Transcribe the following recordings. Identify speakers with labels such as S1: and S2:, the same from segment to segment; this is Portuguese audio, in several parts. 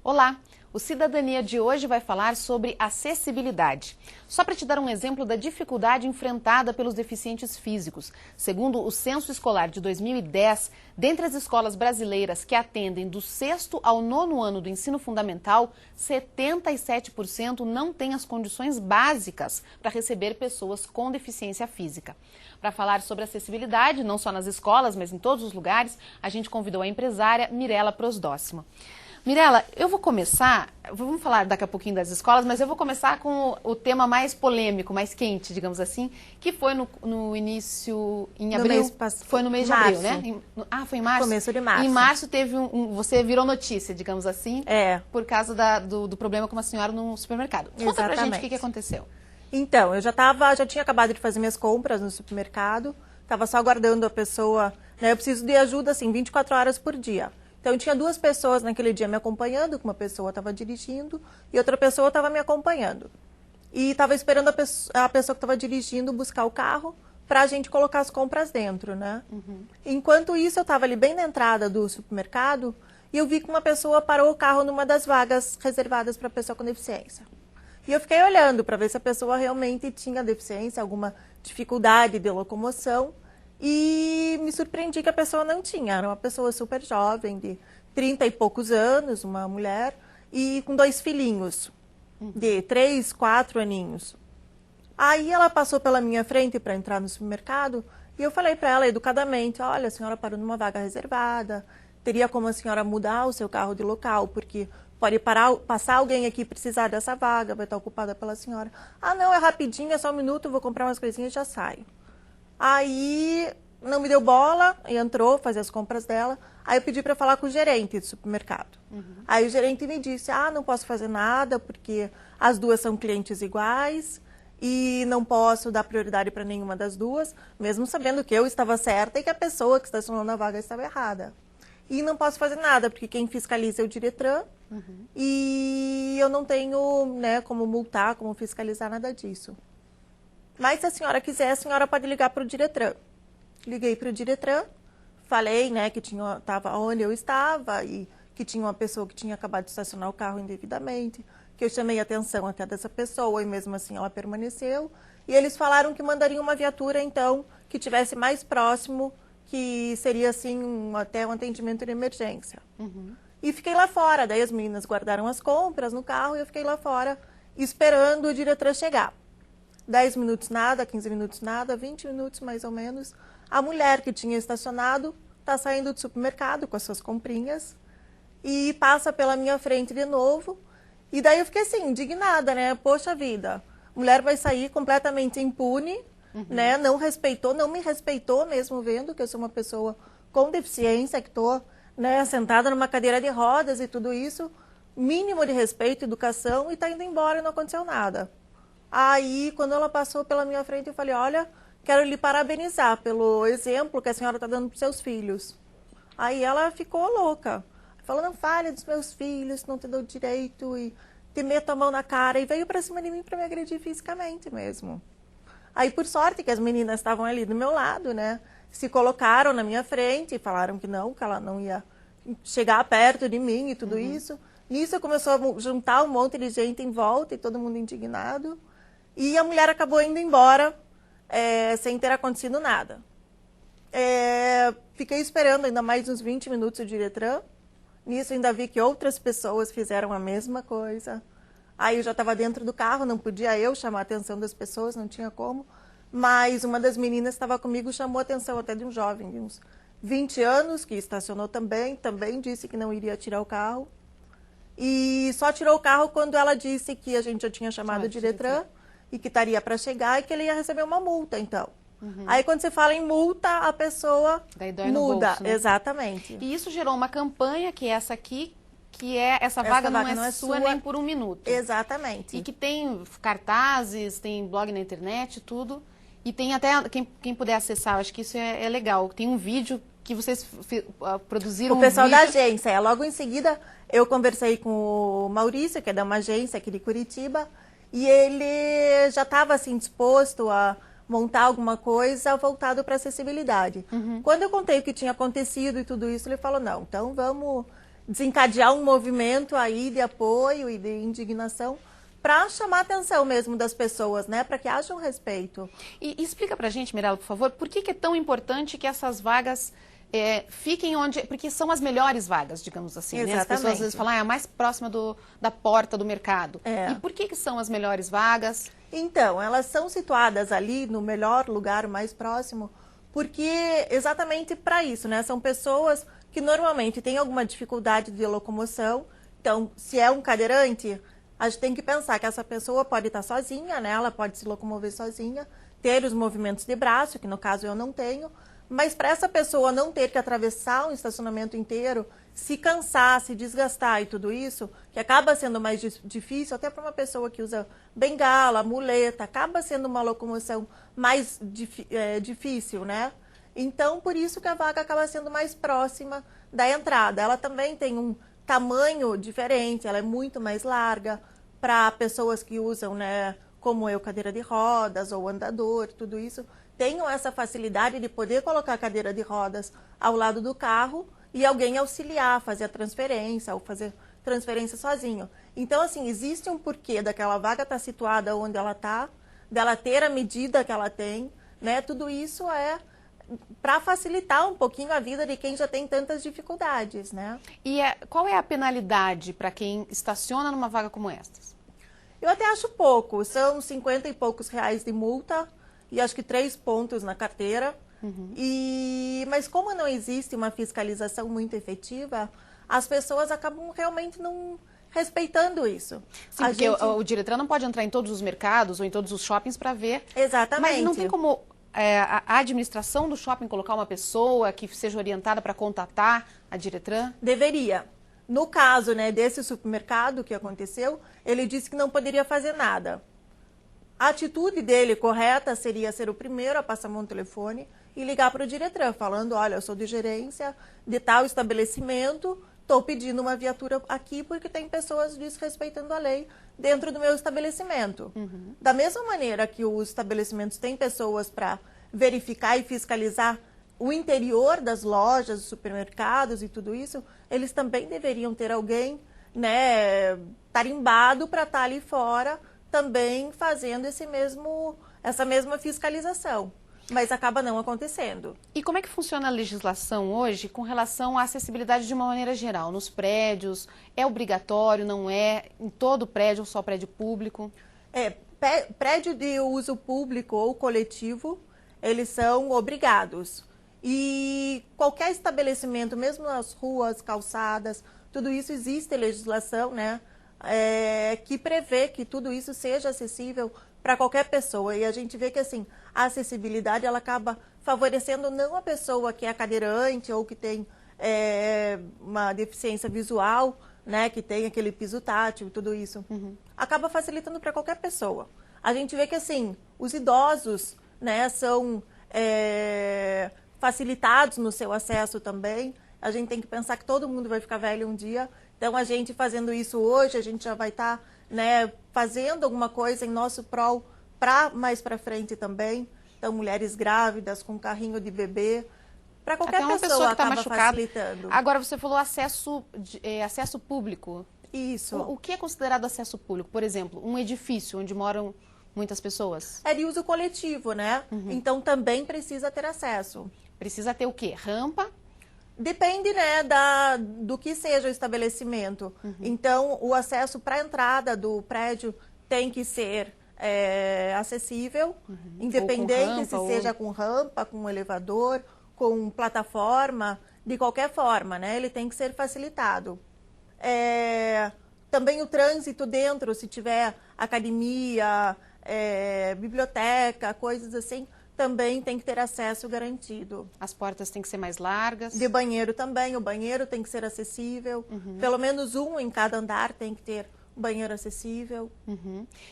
S1: Olá! O Cidadania de hoje vai falar sobre acessibilidade. Só para te dar um exemplo da dificuldade enfrentada pelos deficientes físicos. Segundo o Censo Escolar de 2010, dentre as escolas brasileiras que atendem do 6º ao 9º ano do ensino fundamental, 77% não têm as condições básicas para receber pessoas com deficiência física. Para falar sobre acessibilidade, não só nas escolas, mas em todos os lugares, a gente convidou a empresária Mirela Prosdóximo. Mirela, eu vou começar, vamos falar daqui a pouquinho das escolas, mas eu vou começar com o tema mais polêmico, mais quente, digamos assim, que foi no início, em abril, foi no mês de abril, né? Foi em março?
S2: Começo de março.
S1: Em março teve você virou notícia, digamos assim, por causa do problema com uma senhora no supermercado. Conta pra gente o que aconteceu.
S2: Então, eu já tinha acabado de fazer minhas compras no supermercado, estava só aguardando a pessoa, né? Eu preciso de ajuda, assim, 24 horas por dia. Então, tinha 2 pessoas naquele dia me acompanhando, uma pessoa estava dirigindo e outra pessoa estava me acompanhando. E estava esperando a pessoa que estava dirigindo buscar o carro para a gente colocar as compras dentro, né? Enquanto isso, eu estava ali bem na entrada do supermercado e eu vi que uma pessoa parou o carro numa das vagas reservadas para pessoa com deficiência. E eu fiquei olhando para ver se a pessoa realmente tinha deficiência, alguma dificuldade de locomoção. E me surpreendi que a pessoa não tinha. Era uma pessoa super jovem, de 30 e poucos anos, uma mulher, e com 2 filhinhos, de 3, 4 aninhos. Aí ela passou pela minha frente para entrar no supermercado e eu falei para ela educadamente, olha, a senhora parou numa vaga reservada, teria como a senhora mudar o seu carro de local, porque pode passar alguém aqui e precisar dessa vaga, vai estar ocupada pela senhora. Ah, não, é rapidinho, é só um minuto, vou comprar umas coisinhas e já saio. Aí não me deu bola e entrou fazer as compras dela. Aí eu pedi para falar com o gerente do supermercado. Aí o gerente me disse, não posso fazer nada porque as 2 são clientes iguais e não posso dar prioridade para nenhuma das 2, mesmo sabendo que eu estava certa e que a pessoa que estacionou na vaga estava errada. E não posso fazer nada porque quem fiscaliza é o Diretran e eu não tenho, né, como multar, como fiscalizar nada disso. Mas se a senhora quiser, a senhora pode ligar para o Diretran. Liguei para o Diretran, falei, né, que estava onde eu estava e que tinha uma pessoa que tinha acabado de estacionar o carro indevidamente, que eu chamei a atenção até dessa pessoa e mesmo assim ela permaneceu. E eles falaram que mandariam uma viatura, então, que tivesse mais próximo, que seria, assim, até um atendimento de emergência. E fiquei lá fora, daí as meninas guardaram as compras no carro e eu fiquei lá fora esperando o Diretran chegar. 10 minutos nada, 15 minutos nada, 20 minutos mais ou menos. A mulher que tinha estacionado está saindo do supermercado com as suas comprinhas e passa pela minha frente de novo. E daí eu fiquei assim, indignada, né? Poxa vida, a mulher vai sair completamente impune, né? Não me respeitou mesmo vendo que eu sou uma pessoa com deficiência, que estou, né, sentada numa cadeira de rodas e tudo isso. Mínimo de respeito, educação e está indo embora e não aconteceu nada. Aí, quando ela passou pela minha frente, eu falei, olha, quero lhe parabenizar pelo exemplo que a senhora está dando para os seus filhos. Aí ela ficou louca. Falou, não fale dos meus filhos, não te dou direito, e te meto a mão na cara. E veio para cima de mim para me agredir fisicamente mesmo. Aí, por sorte que as meninas estavam ali do meu lado, né? Se colocaram na minha frente e falaram que ela não ia chegar perto de mim e tudo isso. Nisso começou a juntar um monte de gente em volta e todo mundo indignado. E a mulher acabou indo embora sem ter acontecido nada. Fiquei esperando ainda mais uns 20 minutos o Diretran. Nisso ainda vi que outras pessoas fizeram a mesma coisa. Aí eu já estava dentro do carro, não podia eu chamar a atenção das pessoas, não tinha como. Mas uma das meninas que estava comigo chamou a atenção até de um jovem de uns 20 anos, que estacionou também disse que não iria tirar o carro. E só tirou o carro quando ela disse que a gente já tinha chamado o Diretran e que estaria para chegar e que ele ia receber uma multa, então. Aí, quando você fala em multa, a pessoa
S1: daí dói
S2: muda.
S1: No bolso, né?
S2: Exatamente.
S1: E isso gerou uma campanha, que é essa aqui, que é essa vaga não é sua nem por um minuto.
S2: Exatamente.
S1: E que tem cartazes, tem blog na internet, tudo. E tem até, quem puder acessar, acho que isso é legal. Tem um vídeo que vocês produziram.
S2: O pessoal da agência. Logo em seguida, eu conversei com o Maurício, que é de uma agência aqui de Curitiba, e ele já estava assim, disposto a montar alguma coisa voltado para acessibilidade. Quando eu contei o que tinha acontecido e tudo isso, ele falou, não, então vamos desencadear um movimento aí de apoio e de indignação para chamar a atenção mesmo das pessoas, né? Para que haja um respeito.
S1: E explica pra gente, Mirella, por favor, por que é tão importante que essas vagas fiquem onde... Porque são as melhores vagas, digamos assim, né? As pessoas às vezes falam, é a mais próxima da porta do mercado. E por que são as melhores vagas?
S2: Então, elas são situadas ali no melhor lugar, mais próximo, porque exatamente para isso, né? São pessoas que normalmente têm alguma dificuldade de locomoção. Então, se é um cadeirante, a gente tem que pensar que essa pessoa pode estar sozinha, né? Ela pode se locomover sozinha, ter os movimentos de braço, que no caso eu não tenho, mas para essa pessoa não ter que atravessar um estacionamento inteiro, se cansar, se desgastar e tudo isso, que acaba sendo mais difícil, até para uma pessoa que usa bengala, muleta, acaba sendo uma locomoção mais difícil, né? Então, por isso que a vaga acaba sendo mais próxima da entrada. Ela também tem um tamanho diferente, ela é muito mais larga para pessoas que usam, né, como eu, cadeira de rodas ou andador, tudo isso, tenham essa facilidade de poder colocar a cadeira de rodas ao lado do carro e alguém auxiliar, fazer a transferência ou fazer transferência sozinho. Então, assim, existe um porquê daquela vaga estar situada onde ela está, dela ter a medida que ela tem, né? Tudo isso é para facilitar um pouquinho a vida de quem já tem tantas dificuldades, né?
S1: E qual é a penalidade para quem estaciona numa vaga como estas?
S2: Eu até acho pouco, são 50 e poucos reais de multa e acho que 3 pontos na carteira. Mas como não existe uma fiscalização muito efetiva, as pessoas acabam realmente não respeitando isso.
S1: Sim, porque o Diretran não pode entrar em todos os mercados ou em todos os shoppings para ver.
S2: Exatamente.
S1: Mas não tem como a administração do shopping colocar uma pessoa que seja orientada para contatar a Diretran?
S2: Deveria. No caso, né, desse supermercado que aconteceu, ele disse que não poderia fazer nada. A atitude dele correta seria ser o primeiro a passar a mão no telefone e ligar para o Diretran, falando, olha, eu sou de gerência de tal estabelecimento, estou pedindo uma viatura aqui porque tem pessoas desrespeitando a lei dentro do meu estabelecimento. Da mesma maneira que os estabelecimentos têm pessoas para verificar e fiscalizar o interior das lojas, dos supermercados e tudo isso, eles também deveriam ter alguém, né, tarimbado para estar ali fora também fazendo essa mesma fiscalização. Mas acaba não acontecendo.
S1: E como é que funciona a legislação hoje com relação à acessibilidade de uma maneira geral? Nos prédios, é obrigatório, não é? Em todo prédio ou só prédio público?
S2: Prédio de uso público ou coletivo, eles são obrigados. E qualquer estabelecimento, mesmo nas ruas, calçadas, tudo isso existe legislação, né? Que prevê que tudo isso seja acessível para qualquer pessoa. E a gente vê que assim, a acessibilidade ela acaba favorecendo não a pessoa que é cadeirante ou que tem uma deficiência visual, né, que tem aquele piso tátil e tudo isso. Acaba facilitando para qualquer pessoa. A gente vê que assim, os idosos, né, são facilitados no seu acesso também. A gente tem que pensar que todo mundo vai ficar velho um dia. Então, a gente fazendo isso hoje, a gente já vai estar, né, fazendo alguma coisa em nosso prol para mais para frente também. Então, mulheres grávidas com carrinho de bebê, para qualquer pessoa
S1: que está
S2: acaba
S1: machucada.
S2: facilitando.
S1: Agora, você falou acesso público.
S2: Isso.
S1: O que é considerado acesso público? Por exemplo, um edifício onde moram muitas pessoas?
S2: É de uso coletivo, né? Então, também precisa ter acesso.
S1: Precisa ter o quê? Rampa?
S2: Depende, né, do que seja o estabelecimento. Então, o acesso para a entrada do prédio tem que ser acessível, independente se seja com rampa, com elevador, com plataforma, de qualquer forma, né? Ele tem que ser facilitado. Também o trânsito dentro, se tiver academia, biblioteca, coisas assim, também tem que ter acesso garantido.
S1: As portas têm que ser mais largas?
S2: De banheiro também, o banheiro tem que ser acessível. Pelo menos um em cada andar tem que ter um banheiro acessível.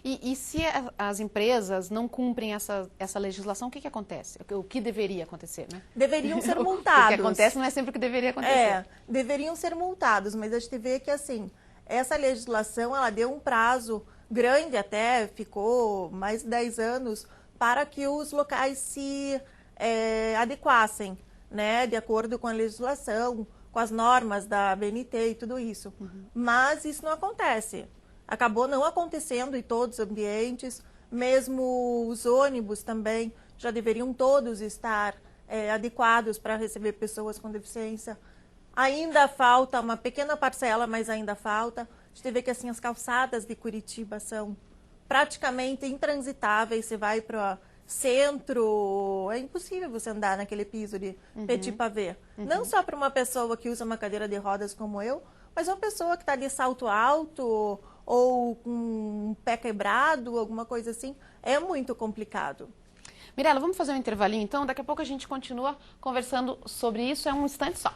S1: E se as empresas não cumprem essa legislação, o que acontece? O que deveria acontecer, né?
S2: Deveriam ser multados.
S1: O que acontece não é sempre o que deveria acontecer.
S2: Deveriam ser multados, mas a gente vê que assim, essa legislação ela deu um prazo grande até, ficou mais de 10 anos, para que os locais se adequassem, né, de acordo com a legislação, com as normas da BNT e tudo isso. Mas isso não acontece. Acabou não acontecendo em todos os ambientes, mesmo os ônibus também já deveriam todos estar adequados para receber pessoas com deficiência. Ainda falta uma pequena parcela, mas ainda falta. A gente vê que assim, as calçadas de Curitiba são praticamente intransitáveis. Você vai para o centro, é impossível você andar naquele piso de petit pavé. Não só para uma pessoa que usa uma cadeira de rodas como eu, mas uma pessoa que está de salto alto ou com um pé quebrado, alguma coisa assim, é muito complicado.
S1: Mirela, vamos fazer um intervalinho então? Daqui a pouco a gente continua conversando sobre isso, é um instante só.